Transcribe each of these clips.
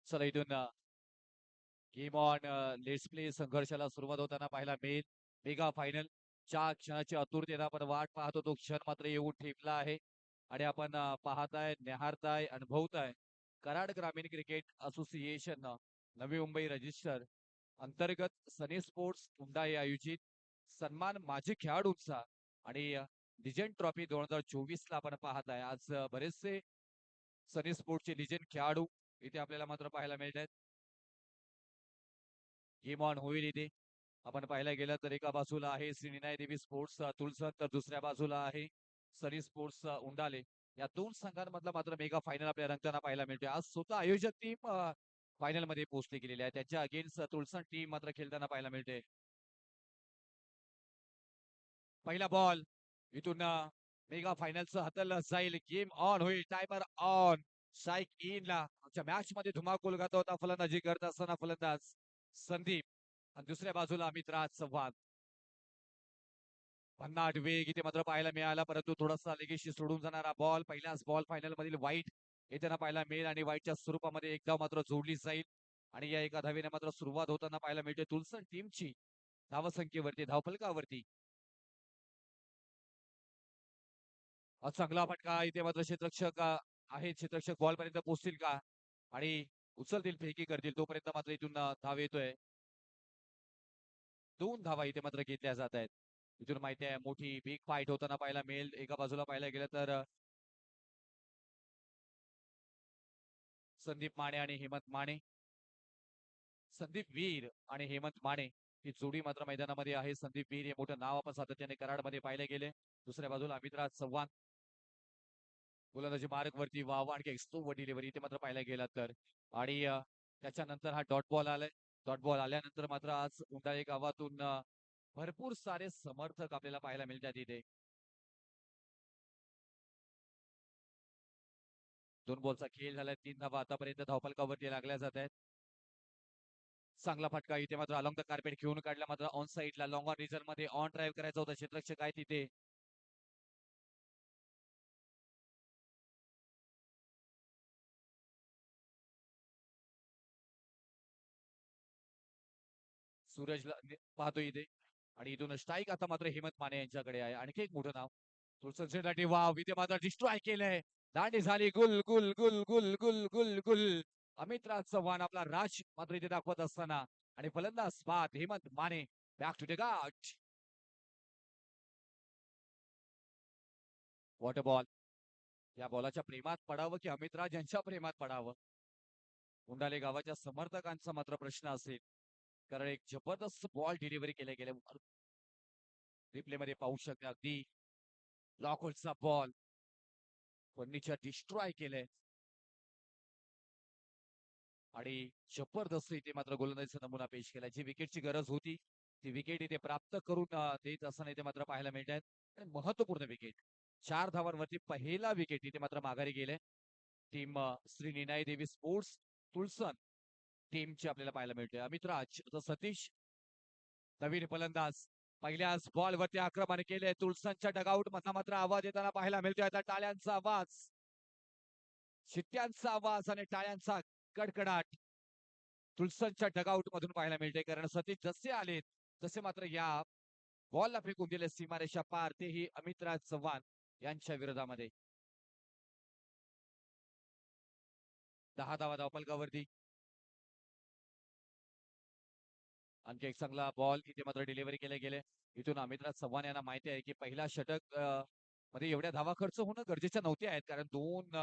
चला इथून game on let's play संघर्षाला सुरुवात होताना पाहायला मिळेल. मेगा फायनल च्या क्षणाची आतुरतेने आपण वाट पाहतो. तो क्षण मात्र येऊन ठेपला आहे आणि आपण पाहताय, न्याहारताय, अनुभवताय. कराड ग्रामीण cricket association Navi Mumbai register अंतर्गत सनी स्पोर्ट्स हुंडाई आयोजित सन्मान माजी खेळाडूंचा आणि लिजेंड ट्रॉफी 2024 ला आपण पाहताय. आज बरेचसे सनी स्पोर्ट्सचे लिजेंड खेळाडू इथे आपल्याला मात्र पाहायला मिळत आहेत. गेम ऑन होईल इथे. आपण पाहायला गेलं तर एका बाजूला आहे श्री निनाय देवी स्पोर्ट्स तुलसर, तर दुसऱ्या बाजूला आहे सरी स्पोर्ट्स उंडाले. या दोन संघांमधला मात्र मेगा फायनल आपल्या रंगताना पाहायला मिळते. आज स्वतः आयोजक टीम फायनल मध्ये पोहोचली गेलेली आहे. त्याच्या अगेन्स्ट तुलसन टीम मात्र खेळताना पाहायला मिळते. पहिला बॉल इथून मेगा फायनलचं हाताळलं जाईल. गेम ऑन होईल. Timer on. स्ट्राईक इन ला मॅच मध्ये धुमाकूल घालत होता फलंदाजी करत असताना फलंदाज संदीप आणि दुसऱ्या बाजूला अमित राज चव्हाण. भन्नाट वेग इथे मात्र पाहायला मिळाला, परंतु थोडासा लेगेशी सोडून जाणारा बॉल. पहिल्याच बॉल फायनल मधील वाईट येताना पाहायला मिळेल आणि वाईटच्या स्वरूपामध्ये एकदा मात्र जोडली जाईल आणि या एका धावेने मात्र सुरुवात होताना पाहायला मिळते तुलसन टीमची. धावसंख्येवरती, धावफलकावरती चांगला फटका इथे मात्र क्षेत्ररक्षक आहेत. क्षेत्ररक्षक बॉल पर्यंत पोहोचतील का आणि उचलतील, फेकी करतील, तोपर्यंत मात्र इथून धाव येतोय. 2 धावा इथे मात्र घेतल्या जात आहेत. इथून माहिती आहे मोठी बिग फाईट होताना पाहायला मिळेल. एका बाजूला पाहायला गेलं तर संदीप माने आणि हेमंत माने. संदीप वीर आणि हेमंत माने ही जोडी मात्र मैदानामध्ये आहे. संदीप वीर हे मोठं नाव आपण सातत्याने कराडमध्ये पाहिले गेले. दुसऱ्या बाजूला अमितराज चव्हाण. गोलंदाजी मार्ग वरती वाव आणखी एक्सप्रो डिलिव्हरी इथे मात्र पाहायला गेला तर आणि त्याच्यानंतर हा डॉट बॉल आलाय. डॉट बॉल आल्यानंतर मात्र आज उंडाळे गावातून भरपूर सारे समर्थक आपल्याला पाहायला मिळतात इथे. 2 बॉलचा खेळ झालाय. 3 धावा आतापर्यंत धावफलकावरती लागल्या जात आहेत. चांगला फटका इथे मात्र अलॉंग द कार्पेट घेऊन काढला, मात्र ऑन साईडला लॉंग ऑन रिझल्ट मध्ये ऑन ड्राईव्ह करायचा होता. क्षेत्ररक्षक आहे तिथे. सूरजला पाहतो इथे आणि इथून स्ट्राईक आता मात्र हेमंत माने यांच्याकडे आहे. आणखी एक मोठं नाव तुळसंसाठी. वाव इथे मात्र डिस्ट्रॉय केलंय. दांडी झाली गुल गुल गुल गुल गुल गुल गुल. अमित राज चव्हाण आपला राज मात्र इथे दाखवत असताना आणि फलंदाज बाद Hemant Mane back to the गाठ. What a ball. या बॉलाच्या प्रेमात पडावं की अमित राज यांच्या प्रेमात पडावं, उंडाले गावाच्या समर्थकांचा मात्र प्रश्न असेल. कारण एक जबरदस्त बॉल डिलिव्हरी केले गेले. रिप्ले मध्ये पाहू शकता अगदी लॉकहोलचा बॉल फर्निचर डिस्ट्रॉय केलंय आणि जबरदस्त इथे मात्र गोलंदाजीचा नमुना पेश केला. जी विकेटची गरज होती ती विकेट इथे प्राप्त करून देत असताना इथे मात्र पाहायला मिळत आहेत. आणि महत्वपूर्ण विकेट 4 धावांवरती पहिला विकेट इथे मात्र माघारी गेले. टीम श्री निनाई देवी स्पोर्ट्स तुलसन टीमची आपल्याला पाहायला मिळते. अमित राज सतीश नवीन फलंदाज पहिल्याच बॉल वरती आक्रमण केले. तुलसनच्या डगआउट मधला मात्र आवाज येताना पाहायला मिळतोय. आता टाळ्यांचा आवाज, शिट्ट्यांचा आवाज आणि टाळ्यांचा कडकडाट तुलसनच्या डगआउट मधून पाहायला मिळते. कारण सतीश जसे आले तसे मात्र या बॉलला फेकून दिले सीमारेषा पार, तेही अमितराज चव्हाण यांच्या विरोधामध्ये. 10 धावा धावफलकावरती. आणखी एक चांगला बॉल इथे मात्र डिलिव्हरी केले गेले. इथून अमितराज चव्हाण यांना माहिती आहे की पहिला षटक मध्ये एवढ्या धावा खर्च होणं गरजेच्या नव्हत्या आहेत. कारण 2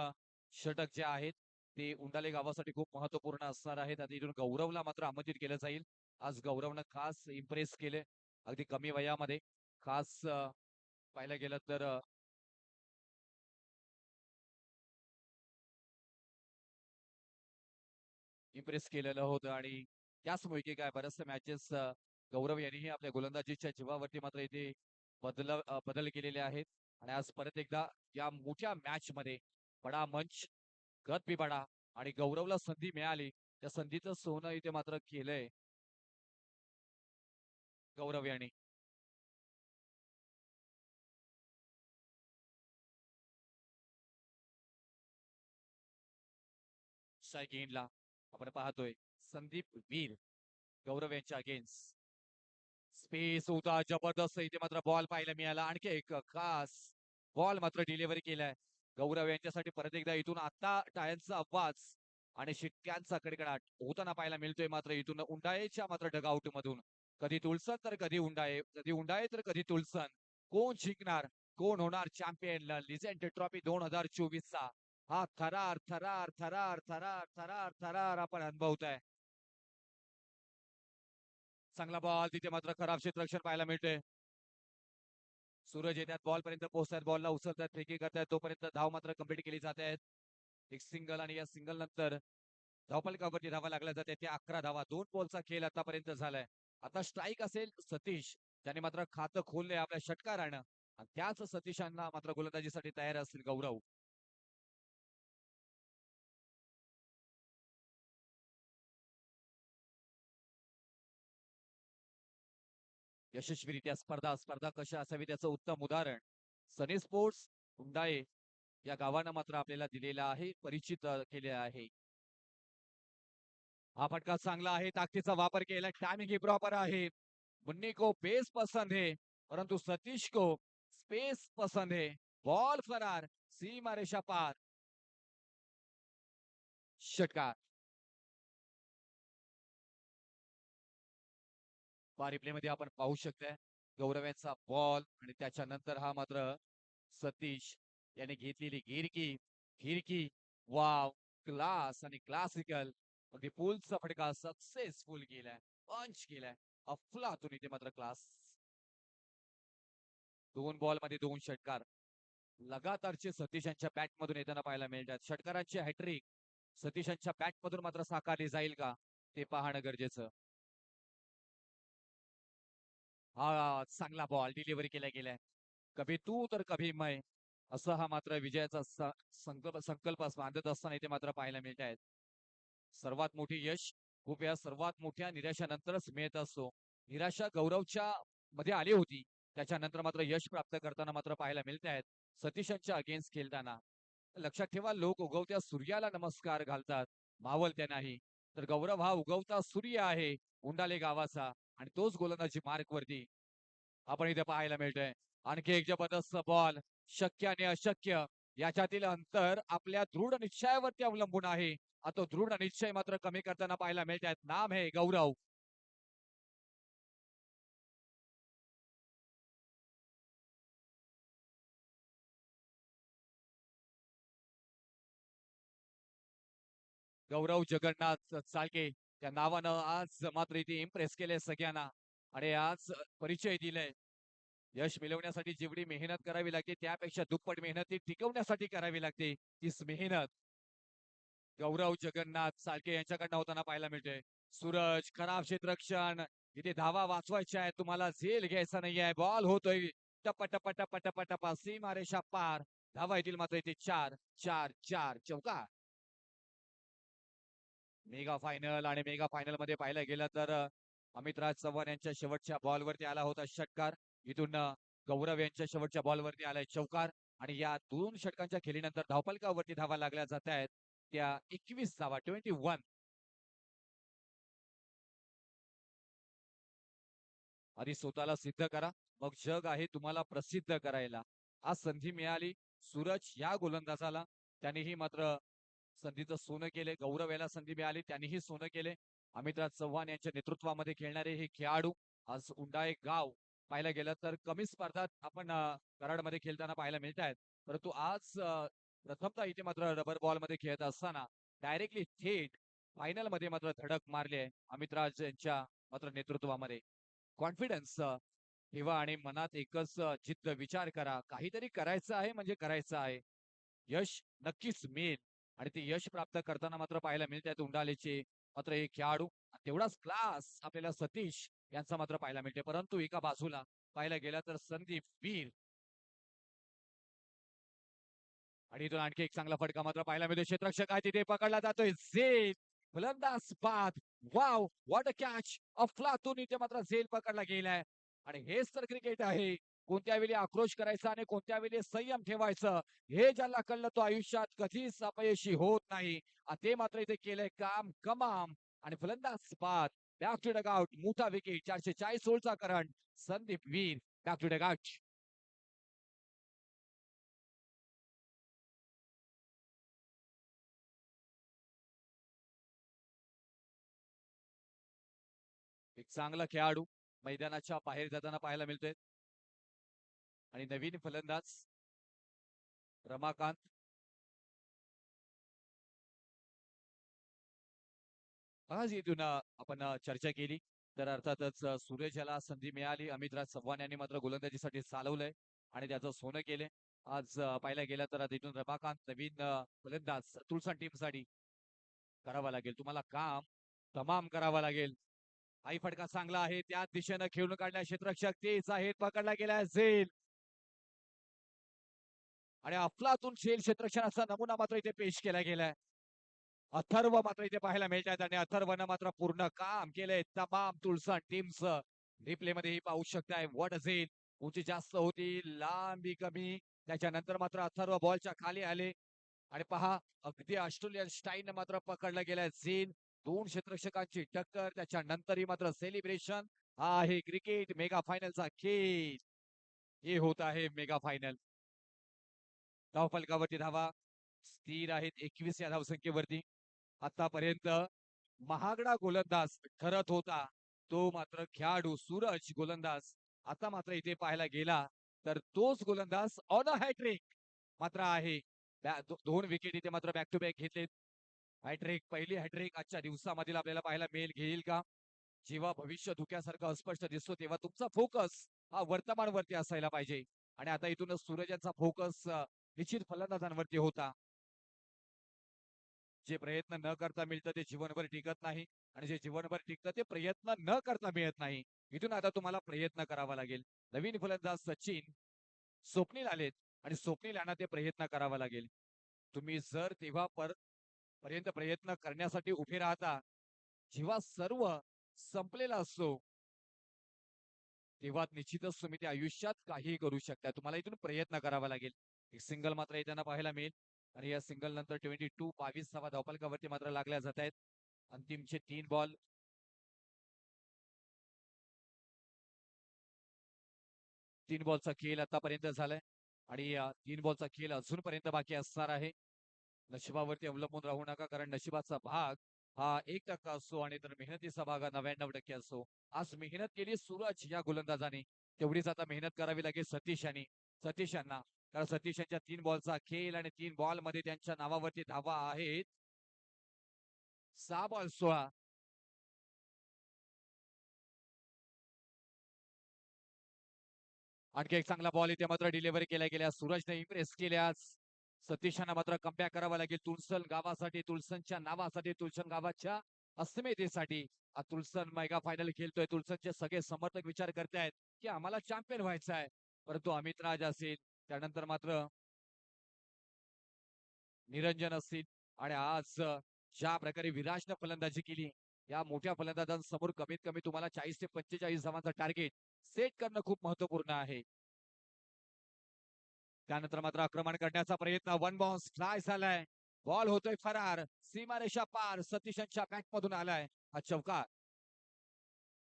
षटक जे आहेत ते उंडाले गावासाठी खूप महत्वपूर्ण असणार आहेत. आता इथून गौरवला मात्र आमंत्रित केलं जाईल. आज गौरवनं खास इम्प्रेस केले अगदी कमी वयामध्ये. खास पाहायला गेलं तर इम्प्रेस केलेलं होतं आणि त्याचमुळे की काय बऱ्याचशा मॅचेस गौरव यांनीही आपल्या गोलंदाजीच्या जीवावरती मात्र इथे बदल केलेले आहेत. आणि आज परत एकदा या मोठ्या मॅच मध्ये बडा मंच, गत भी बडा आणि गौरवला संधी मिळाली त्या संधीचं सोनं इथे मात्र केलंय गौरव यांनी. स्ट्राईक एंडला आपण पाहतोय संदीप वीर गौरव यांच्या अगेन्स्ट स्पेस होता जबरदस्त इथे मात्र बॉल पाहायला मिळाला आणखी एक खास बॉल मात्र डिलिव्हरी केलाय गौरव यांच्यासाठी परत एकदा इथून आता टाळ्यांचा आवाज आणि शिट्ट्यांचा कडकडाट होताना पाहायला मिळतोय मात्र इथून उंडाळेच्या मात्र डगआउट मधून कधी तुलसन तर कधी उंडाळे तर कधी तुलसन कोण जिंकणार कोण होणार चॅम्पियन लिजेंड ट्रॉफी 2024 चा हा थरार थरार थरार थरार थरार थरार आपण अनुभवताय चांगला बॉल तिथे मात्र खराब क्षेत्ररक्षण पाहायला मिळते सूरज येतात बॉल पर्यंत पोहोचतात बॉलला उचलतात फेकी करतात तोपर्यंत धाव मात्र कंप्लीट केली जात आहेत एक सिंगल आणि या सिंगल नंतर धावपलकावरती धावा लागल्या जाते त्या 11 धावा 2 बॉलचा खेळ आतापर्यंत झालाय आता स्ट्राईक असेल सतीश त्याने मात्र खातं खोललंय आपल्या षटकारानं आणि त्याच सतीशांना मात्र गोलंदाजीसाठी तयार असतील गौरव यशस्वीरित्या स्पर्धा स्पर्धा कशा असावी त्याचं उत्तम उदाहरण सनी स्पोर्ट्स हुंडाळे या गावानं मात्र आपल्याला दिलेला आहे परिचित केले आहे हा फटका चांगला आहे ताकदीचा वापर केला टायमिंग ही प्रॉपर आहे मुन्नी को पेस पसंद है परंतु सतीश को स्पेस पसंद है बॉल फरार सीमा रेषा पार षटकार बारी प्ले मध्ये आपण पाहू शकताय गौरव बॉल आणि त्याच्यानंतर हा मात्र सतीश याने घेतलेली गिरकी फिरकी वाव क्लास आणि क्लासिकल अगदी पुलचा फटका सक्सेसफुल केलाय पंच केलाय अफलातून इथे मात्र क्लास 2 बॉल मध्ये 2 षटकार लगातारचे सतीश यांच्या बॅट मधून येताना पाहायला मिळतात षटकारांची हॅट्रिक सतीश यांच्या बॅट मधून मात्र साकारली जाईल का ते पाहणं गरजेचं हा चांगला बॉल डिलिव्हरी केला गेलाय कभी तू तर कभी मै असं हा मात्र विजयाचा संकल्प बांधत असताना इथे मात्र पाहायला मिळत आहेत सर्वात मोठी यश खूप या सर्वात मोठ्या निराशानंतरच मिळत असतो निराशा गौरवच्या मध्ये आली होती त्याच्यानंतर मात्र यश प्राप्त करताना मात्र पाहायला मिळत आहेत सतीशांच्या अगेन्स्ट खेळताना लक्षात ठेवा लोक उगवत्या सूर्याला नमस्कार घालतात मावळत्या नाही तर गौरव हा उगवता सूर्य आहे उंडाले गावाचा आणि तोच गोलंदाजी मार्क वरती आपण इथे पाहायला मिळतोय आणखी एक जबरदस्त बॉल शक्य आणि अशक्य याच्यातील अंतर आपल्या दृढ निश्चयावरती अवलंबून आहे आता दृढ निश्चय मात्र कमी करताना पाहायला मिळत आहेत नाम है गौरव गौरव जगन्नाथ चालके त्या नावानं आज मात्र इथे इम्प्रेस केले सगळ्यांना आणि आज परिचय दिलाय यश मिळवण्यासाठी जेवढी मेहनत करावी लागते त्यापेक्षा दुप्पट मेहनत ती टिकवण्यासाठी करावी लागते तीच मेहनत गौरव जगन्नाथ साळके यांच्याकडनं होताना पाहायला मिळते सूरज खराब क्षेत्ररक्षण इथे धावा वाचवायच्या आहे तुम्हाला झेल घ्यायचा नाहीये बॉल होतोय टप्पा टप्पा टप्पा टप्पा टप्पा सीमा रेषा पार धावा येतील मात्र इथे 4 4 4 चौका मेगा फायनल आणि मेगा फायनल मध्ये पाहायला गेलं तर अमित राज चव्हाण यांच्या शेवटच्या बॉलवरती आला होता षटकार इथून गौरव यांच्या शेवटच्या बॉलवरती आलाय चौकार आणि या 2 षटकांच्या खेळीनंतर धावपलकावरती धावा लागल्या जात आहेत त्या 21 धावा 21 आधी स्वतःला सिद्ध करा मग जग आहे तुम्हाला प्रसिद्ध करायला आज संधी मिळाली सूरज या गोलंदाजाला त्यांनीही मात्र संधीचं सोनं केले गौरव याला संधी मिळाली त्यांनीही सोनं केले अमितराज चव्हाण यांच्या नेतृत्वामध्ये खेळणारे हे खेळाडू आज उंडाळे गाव पाहायला गेलं तर कमी स्पर्धात आपण कराडमध्ये खेळताना पाहायला मिळत आहेत परंतु आज प्रथमतः इथे मात्र रबर बॉल मध्ये खेळत असताना डायरेक्टली थेट फायनल मध्ये मात्र धडक मारली आहे अमितराज यांच्या मात्र नेतृत्वामध्ये कॉन्फिडन्स ठेवा आणि मनात एकच जिद्द विचार करा काहीतरी करायचं आहे म्हणजे करायचं आहे यश नक्कीच मिळेल आणि ते यश प्राप्त करताना मात्र पाहायला मिळतात उंडालेचे मात्र हे खेळाडू तेवढाच क्लास आपल्याला सतीश यांचा मात्र पाहायला मिळते परंतु एका बाजूला पाहायला गेला तर संदीप वीर आणि इथून आणखी एक चांगला फटका मात्र पाहायला मिळतो क्षेत्ररक्षक आहे तिथे पकडला जातोय झेल फलंदाज बाद वाव व्हॉट अ कॅच अफलातून इथे मात्र झेल पकडला गेलाय आणि हेच तर क्रिकेट आहे कोणत्या वेळी आक्रोश करायचा आणि कोणत्या वेळी संयम ठेवायचं हे ज्याला कळलं तो आयुष्यात कधीच अपयशी होत नाही. ते मात्र इथे केलंय काम कमाम. आणि फलंदाज बाद बॅक टू डगआउट. मोठा विकेट 440 ओव्हरचा current. Sandeep Veer back to dugout. एक चांगला खेळाडू मैदानाच्या बाहेर जाताना पाहायला मिळतोय. आणि नवीन फलंदाज रमाकांत. आज इथून आपण चर्चा केली तर अर्थातच सूरज याला संधी मिळाली. अमितराज चव्हाण यांनी मात्र गोलंदाजीसाठी चालवलंय आणि त्याचं सोनं केलंय. आज पाहायला गेलं तर तिथून रमाकांत नवीन फलंदाज तुळसा टीमसाठी करावा लागेल. तुम्हाला काम तमाम करावा लागेल. आई फटका चांगला आहे त्याच दिशेनं खेळून काढल्या क्षेत्ररक्षक तेच आहेत. पकडला गेला झेल आणि अफलातून झेल क्षेत्ररक्षणाचा नमुना मात्र इथे पेश केला गेलाय. अथर्व मात्र इथे पाहायला मिळतात आणि अथर्वनं मात्र पूर्ण काम केलंय तमाम तुळसा टीमचं. रिप्ले मध्ये पाहू शकताय वॉट असेल. उंची जास्त होती लांबी कमी. त्याच्यानंतर मात्र अथर्व बॉलच्या खाली आले आणि पहा अगदी ऑस्ट्रेलियन स्टाईलने मात्र पकडला गेलाय झेल. दोन क्षेत्ररक्षकांची टक्कर त्याच्यानंतरही मात्र सेलिब्रेशन. हा आहे क्रिकेट मेगा फायनलचा खेळ. हे होत आहे मेगा फायनल. धावफलकावरती धावा स्थिर आहेत 21 या धावसंख्येवरती. आतापर्यंत महागडा गोलंदाज ठरत होता तो मात्र खेळाडू सूरज गोलंदाज. आता मात्र इथे पाहायला गेला तर तोच गोलंदाज ऑन अ हॅट्रिक मात्र आहे. दोन विकेट इथे मात्र बॅक टू बॅक घेतलेत. हॅट्रिक पहिली हॅट्रिक आजच्या दिवसामधील आपल्याला पाहायला मिळेल घेईल का. जेव्हा भविष्य धुक्यासारखं अस्पष्ट दिसतो तेव्हा तुमचा फोकस हा वर्तमानवरती असायला पाहिजे. आणि आता इथूनच सूरज यांचा फोकस निश्चित फलंदाजांवरती होता. जे प्रयत्न न करता मिळतं ते जीवनभर टिकत नाही आणि जे जीवनभर टिकतं ते प्रयत्न न करता मिळत नाही. इथून आता तुम्हाला प्रयत्न करावा लागेल. नवीन फलंदाज सचिन स्वप्नील आलेत आणि स्वप्नील यांना ते प्रयत्न करावा लागेल. तुम्ही जर तेव्हा पर्यंत प्रयत्न करण्यासाठी उभे राहता जेव्हा सर्व संपलेला असतो तेव्हा निश्चितच तुम्ही ते आयुष्यात काही करू शकता. तुम्हाला इथून प्रयत्न करावा लागेल. एक सिंगल मात्र येताना पाहायला मिळेल आणि या सिंगल नंतर 22 धावा धावफलकावरती मात्र लागल्या जात आहेत. अंतिमचे 3 बॉल. 3 बॉलचा खेळ आतापर्यंत झालाय आणि 3 बॉलचा खेळ अजूनपर्यंत बाकी असणार आहे. नशिबावरती अवलंबून राहू नका कारण नशिबाचा भाग हा 1% असतो आणि तर मेहनतीचा भाग हा 99% असतो. आज मेहनत केली सूरज या गोलंदाजाने तेवढीच आता मेहनत करावी लागेल सतीश यांना. कारण सतीश यांच्या 3 बॉलचा खेळ आणि 3 बॉल मध्ये त्यांच्या नावावरती धावा आहेत 6 बॉल 16. आणखी एक चांगला बॉल इथे मात्र डिलिव्हरी केल्या गेल्या. सूरजने इम्प्रेस केल्यास सतीशांना मात्र कमबॅक करावा लागेल. तुलसन गावासाठी तुलसनच्या नावासाठी तुलसन गावाच्या अस्मितेसाठी तुलसन मेगा फायनल खेळतोय. तुलसनचे सगळे समर्थक विचार करतायत की आम्हाला चॅम्पियन व्हायचं आहे. परंतु अमित राज असेल त्यानंतर मात्र निरंजन असतील आणि आज ज्या प्रकारे विराजनं फलंदाजी केली या मोठ्या फलंदाजांसमोर कमीत कमी तुम्हाला 40 ते 45 धावांचा टार्गेट सेट करणं खूप महत्वपूर्ण आहे. त्यानंतर मात्र आक्रमण करण्याचा प्रयत्न वन बाउन्स फ्लाय झालाय. बॉल होतोय फरार सीमारेषा पार. सतीशांच्या बॅट मधून आलाय हा चौकार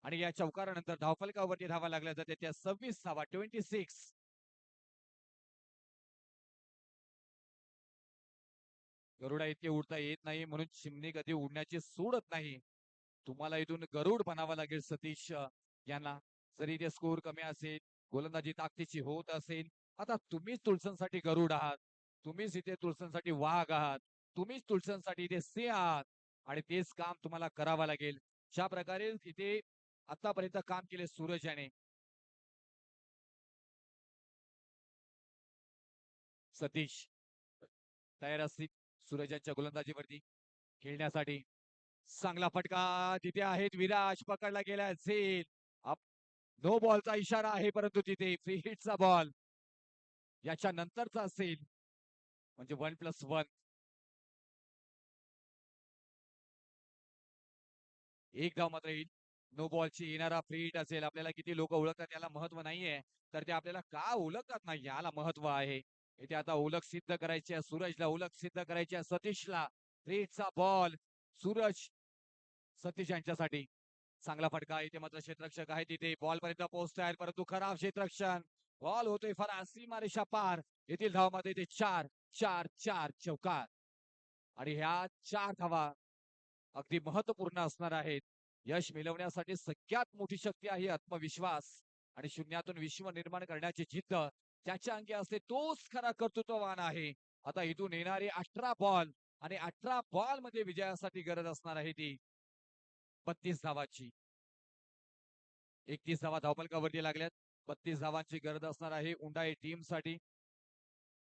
आणि या चौकारानंतर धावफलकावरती धावा लागल्या जाते त्या 26 धावा 26. गरुडा इतके उडता येत नाही म्हणून चिमणी कधी उडण्याची सोडत नाही. तुम्हाला इथून गरुड बनावा लागेल सतीश यांना. जरी ते स्कोर कमी असेल गोलंदाजी ताकदीची होत असेल आता तुम्हीच तुलसनसाठी गरुड आहात. तुम्हीच इथे तुलसनसाठी वाघ आहात. तुम्हीच तुलसनसाठी इथे सिंह आहात आणि तेच काम तुम्हाला करावं लागेल. ज्या प्रकारे इथे आतापर्यंत काम केले सूरज याने. सतीश तयार असतील सूरजांच्या गोलंदाजीवरती खेळण्यासाठी. चांगला फटका तिथे आहेत विराज पकडला गेला झेल. नो बॉलचा इशारा आहे परंतु तिथे फ्री हिटचा बॉल याच्या नंतरचा असेल म्हणजे 1+1. एक धाव मात्र येईल. नो बॉलची येणारा फ्री हिट असेल. आपल्याला किती लोक ओळखतात याला महत्व नाहीये, तर ते आपल्याला का ओळखतात नाही याला महत्व आहे. इथे आता ओळख सिद्ध करायची आहे सूरजला, ओळख सिद्ध करायची आहे सतीशला. फ्री हिटचा बॉल सूरज सतीश यांच्यासाठी. चांगला फटका इथे मात्र क्षेत्ररक्षक आहे तिथे बॉल पर्यंत पोहोचताय, परंतु खराब क्षेत्ररक्षण. बॉल होतोय फरा सीमारेषा पार. येथील धावामध्ये ते 4-4-4 चौकार आणि ह्या 4 धावा अगदी महत्वपूर्ण असणार आहेत. यश मिळवण्यासाठी सगळ्यात मोठी शक्ती आहे आत्मविश्वास आणि शून्यातून विश्व निर्माण करण्याची जिद्द ज्याच्या अंगी असते तोच खरा कर्तृत्ववान आहे. आता इथून येणारे 18 बॉल आणि 18 बॉल मध्ये विजयासाठी गरज असणार आहे ती 32 धावाची. 31 धावा धावफलकावरती लागल्यात. 32 धावांची गरज असणार आहे उंडाई टीम साठी.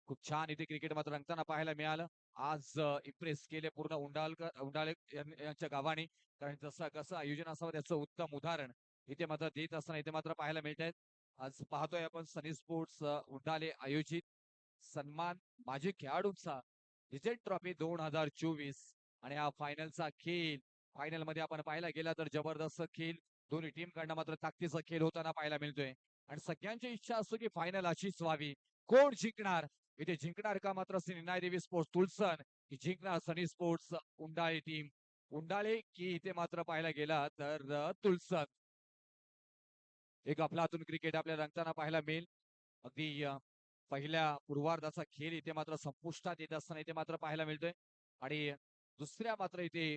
खूप छान इथे क्रिकेट मात्र रंगताना पाहायला मिळालं. आज इम्प्रेस केले पूर्ण उंडाळे यांच्या गावाने. कारण जसं कसं आयोजन असावं त्याचं उत्तम उदाहरण इथे मात्र देत असताना इथे मात्र पाहायला मिळत आहेत. आज पाहतोय आपण सनी स्पोर्ट्स उंडाले आयोजित सन्मान माजी खेळाडूंचा लिजेंड ट्रॉफी 2024 आणि हा फायनलचा खेळ. फायनल मध्ये आपण पाहायला गेला तर जबरदस्त खेळ दोन्ही टीम कडनं मात्र ताकदीचा खेळ होताना पाहायला मिळतोय आणि सगळ्यांची इच्छा असतो की फायनल अशीच व्हावी. कोण जिंकणार इथे जिंकणार का मात्र निनाय देवी स्पोर्ट्स तुलसन की जिंकणार सनी स्पोर्ट्स उंडाळे टीम उंडाळे की इथे मात्र पाहायला गेला तर तुलसन. एक अफलातून क्रिकेट आपल्याला रंगताना पाहायला मिळेल. अगदी पहिल्या पूर्वार्धाचा खेळ इथे मात्र संपुष्टात येत असताना इथे मात्र पाहायला मिळतोय आणि दुसऱ्या मात्र इथे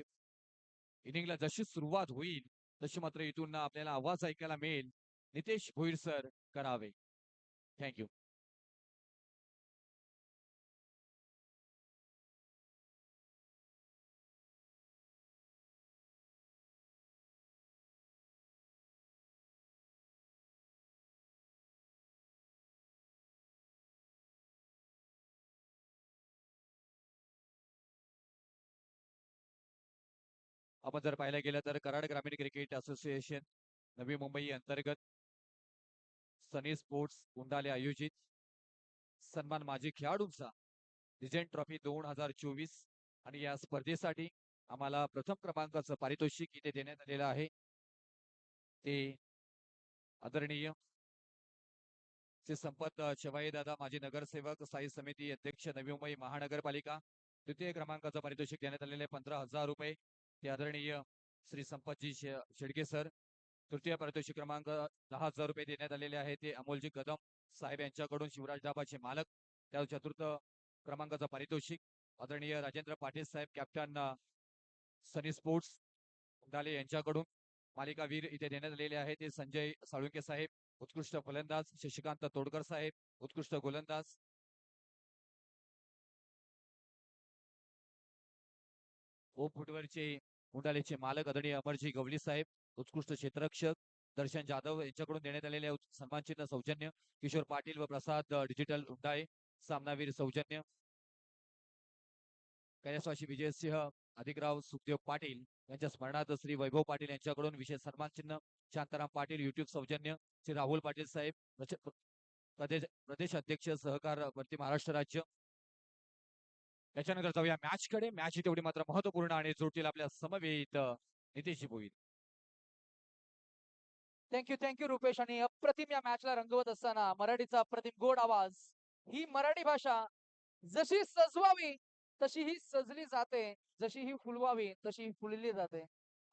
इनिंगला जशी सुरुवात होईल तशी मात्र इथून आपल्याला आवाज ऐकायला मिळेल. नितेश भोईर सर करावे. थँक्यू. आपण जर पाहायला गेलं तर कराड ग्रामीण क्रिकेट असोसिएशन नवी मुंबई अंतर्गत सनी स्पोर्ट्स उंडाले आयोजित सन्मान माजी खेळाडूंचा लिजेंड ट्रॉफी 2024 आणि या स्पर्धेसाठी आम्हाला प्रथम क्रमांकाचं पारितोषिक इथे देण्यात आलेलं आहे. ते आदरणीय श्री संपत शेवाई दादा माजी नगरसेवक स्थायी समिती अध्यक्ष नवी मुंबई महानगरपालिका. तृतीय क्रमांकाचं पारितोषिक देण्यात आलेले 15,000 रुपये. ते आदरणीय श्री संपतजी शेडगे सर. तृतीय पारितोषिक क्रमांक 10,000 रुपये देण्यात आलेले आहे ते अमोलजी कदम साहेब यांच्याकडून शिवराज डाबाचे मालक. त्या चतुर्थ क्रमांकाचं पारितोषिक आदरणीय राजेंद्र पाटील साहेब कॅप्टन सनी स्पोर्ट्स उंडाले यांच्याकडून. मालिकावीर इथे देण्यात आलेले आहे ते संजय साळुंके साहेब उत्कृष्ट फलंदाज. शशिकांत तोडकर साहेब उत्कृष्ट गोलंदाज. ओ फुटवरचे उंडालेचे मालक आदरणीय अमरजी गवली साहेब उत्कृष्ट क्षेत्ररक्षक. दर्शन जाधव यांच्याकडून देण्यात आलेले सन्मान चिन्ह सौजन्य किशोर पाटील व प्रसाद डिजिटल उंडाळे सामनावीर सौजन्य. कैलासवासी विजयसिंह अधिकराव सुखदेव पाटील यांच्या स्मरणार्थ श्री वैभव पाटील यांच्याकडून विशेष सन्मान चिन्ह. शांताराम पाटील युट्यूब सौजन्य श्री राहुल पाटील साहेब प्रदेश अध्यक्ष सहकार वरती महाराष्ट्र राज्य. त्याच्यानंतर जाऊया मॅच कडे. मॅच ही तेवढी मात्र महत्वपूर्ण आणि जोडतील आपल्या समवेत नितेशजी भोईर. थँक्यू रुपेश. आणि अप्रतिम या मॅचला रंगवत असताना मराठीचा अप्रतिम गोड आवाज. ही मराठी भाषा जशी सजवावी तशी ही सजली जाते, जशी ही फुलवावी तशी ही फुलली जाते.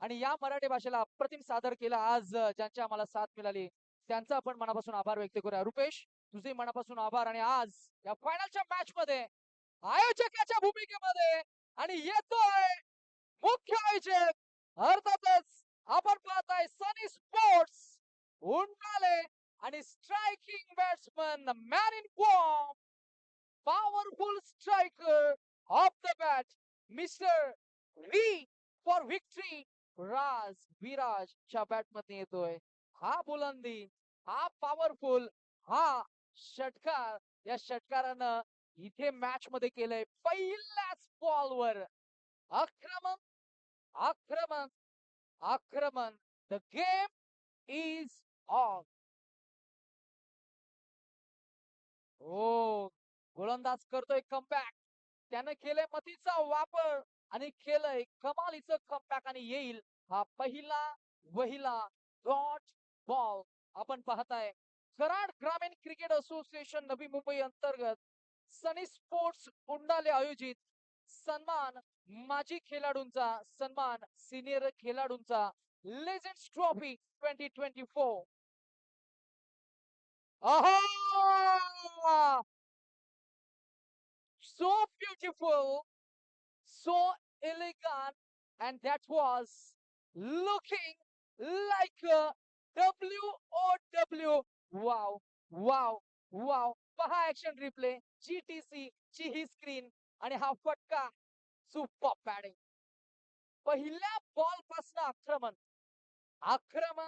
आणि या मराठी भाषेला अप्रतिम सादर केला आज ज्यांच्या आम्हाला साथ मिळाली त्यांचा आपण मनापासून आभार व्यक्त करूया. रुपेश तुझे मनापासून आभार. आणि आज या फायनलच्या मॅच मध्ये आयोजकाच्या भूमिकेमध्ये आणि येतोय मुख्य आयोजक अर्थातच आपण पाहताय सनी स्पोर्ट्स उंडाले आणि striking batsman man in form powerful striker of the bat, Mr. V for victory. राज विराज च्या बॅट मध्ये येतोय. हा बुलंदी, हा पॉवरफुल, हा षटकार. या षटकारानं इथे मॅच मध्ये केलंय पहिल्याच बॉलवर आक्रमण आक्रमण आक्रमण. The game is on. हो, गोलंदाज करतोय कमबॅक. त्यानं केलंय मतीचा वापर आणि केलंय कमालीचं कमबॅक आणि येईल हा पहिला वहिला डॉट बॉल आपण पाहताय कराड ग्रामीण क्रिकेट असोसिएशन नवी मुंबई अंतर्गत सनी स्पोर्ट्स उंडाले आयोजित सन्मान माजी खेळाडूंचा सन्मान सिनियर खेळाडूंचा लेजेंड्स ट्रॉफी 2024 आहा so beautiful so elegant and that was looking like a WOW. Wow, wow, wow. पहा ऍक्शन रिप्ले GTC ची ही स्क्रीन आणि हा फटका सुपर बॅटिंग पहिल्या बॉल पासून आक्रमण आक्रमण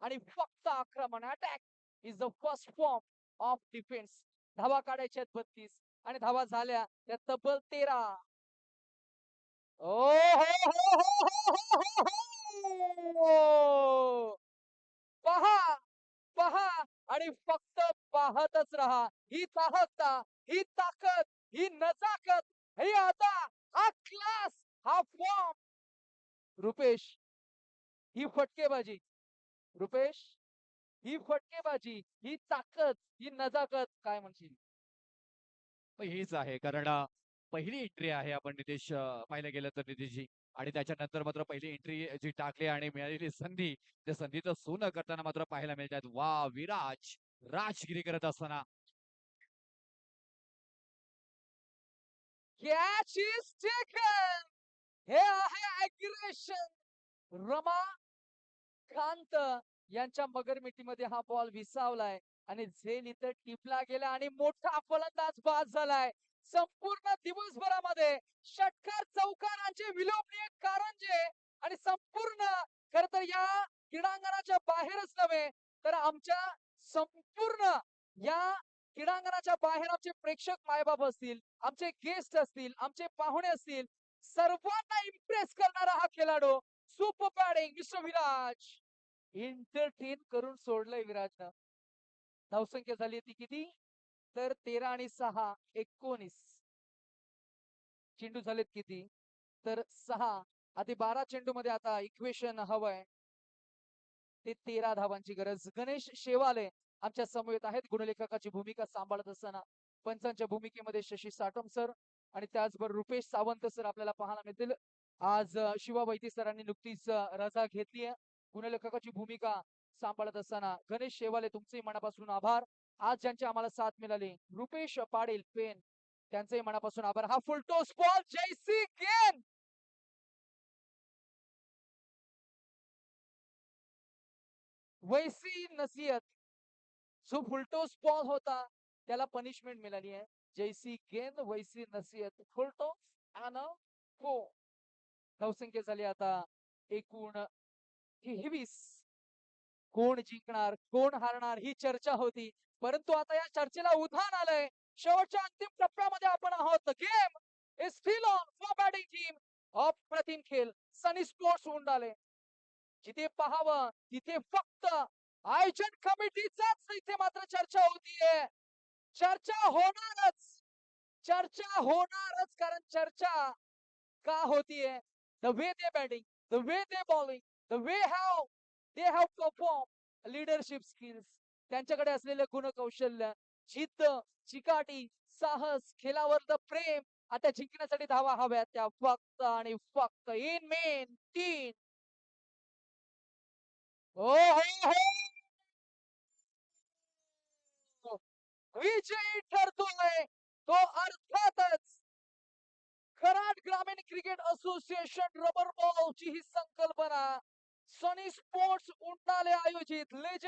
आणि फक्त आक्रमण attack is the first form of defence धावा काढायच्या 32 आणि धावा झाल्या त्या तब्बल 13 ओ हो हो हो हो हो हो पहा पहा आणि फक्त पाहतच राहा ही ताकदता ही ताकद ही नजाकत ही आता हा क्लास हा फॉर्म रुपेश ही फटकेबाजी रुपेश ही फटकेबाजी ही ताकद ही नजाकत काय म्हणशील हीच आहे कारण पहिली एंट्री आहे आपण नितेश पाहिलं गेलं तर नितेशजी आणि त्याच्यानंतर मात्र पहिली एंट्री जी टाकली आणि मिळालेली संधी त्या संधीचं सोनं करताना मात्र पाहायला मिळतात वा विराज राजगिरी करत असताना कॅच इज टेकन हे आहे अग्रेशन रमा कांत यांच्या मगरमिटीमध्ये हा बॉल विसावलाय आणि झेल इथं टिपला गेला आणि मोठा फलंदाज बाद झालाय संपूर्ण दिवसभरामध्ये षटकार चौकारांचे विलोभनीय कारंजे आणि संपूर्ण खर तर या क्रीडांगणाच्या बाहेरच नव्हे तर आमच्या संपूर्ण या क्रीडांगणाच्या बाहेर आमचे प्रेक्षक मायबाप असतील आमचे गेस्ट असतील आमचे पाहुणे असतील सर्वांना इम्प्रेस करणारा हा खेळाडू super batting mister Viraj entertain करून सोडलंय विराजनं धावसंख्या झाली ती किती तर 13 आणि 6 19 चेंडू झालेत किती तर 6 आधी 12 चेंडू मध्ये आता इक्वेशन हवंय ते 13 धावांची गरज गणेश शेवाले आमच्या समवेत आहेत गुणलेखकाची भूमिका सांभाळत असताना पंचांच्या भूमिकेमध्ये शशी साटम सर आणि त्याचबरोबर रुपेश सावंत सर आपल्याला पाहायला मिळतील आज शिवा वैती सरांनी नुकतीच रजा घेतली आहे गुणलेखकाची भूमिका सांभाळत असताना गणेश शेवाले तुमचे मनापासून आभार आज ज्यांची आम्हाला साथ मिळाली रुपेश पाटील पेन त्यांचे मनापासून आभार हा फुलटॉस बॉल जयसी गेन वैसी नसीहत जो फुलटॉस बॉल होता त्याला पनिशमेंट मिळाली आहे जैसी गेंद वैसी नसीहत फुलटॉस अँड फो धावसंख्या झाली आता एकूण 23 कोण जिंकणार कोण हारणार ही चर्चा होती परंतु आता या चर्चेला उधाण आलंय शेवटच्या अंतिम टप्प्यामध्ये आपण आहोत game is still on for batting team अप्रतिम खेळ सनी स्पोर्ट्स उंडाले जिथे पाहावं तिथे फक्त आयोजन कमिटीचाच इथे मात्र चर्चा होतीये चर्चा होणारच कारण चर्चा का होतीये the way they batting the way they bowling the way how they have perform leadership skills त्यांच्याकडे असलेले गुणकौशल्य जिद्द चिकाटी साहस खेळावरचं प्रेम आता जिंकण्यासाठी धावा हव्यात त्या फक्त आणि फक्त इन मेन 3 हो हो हो विजयी ठरतोय तो अर्थातच कराड ग्रामीण क्रिकेट असोसिएशन रबर बॉल ची ही संकल्पना सनी स्पोर्ट्स उंडाले आयोजित लेजेंड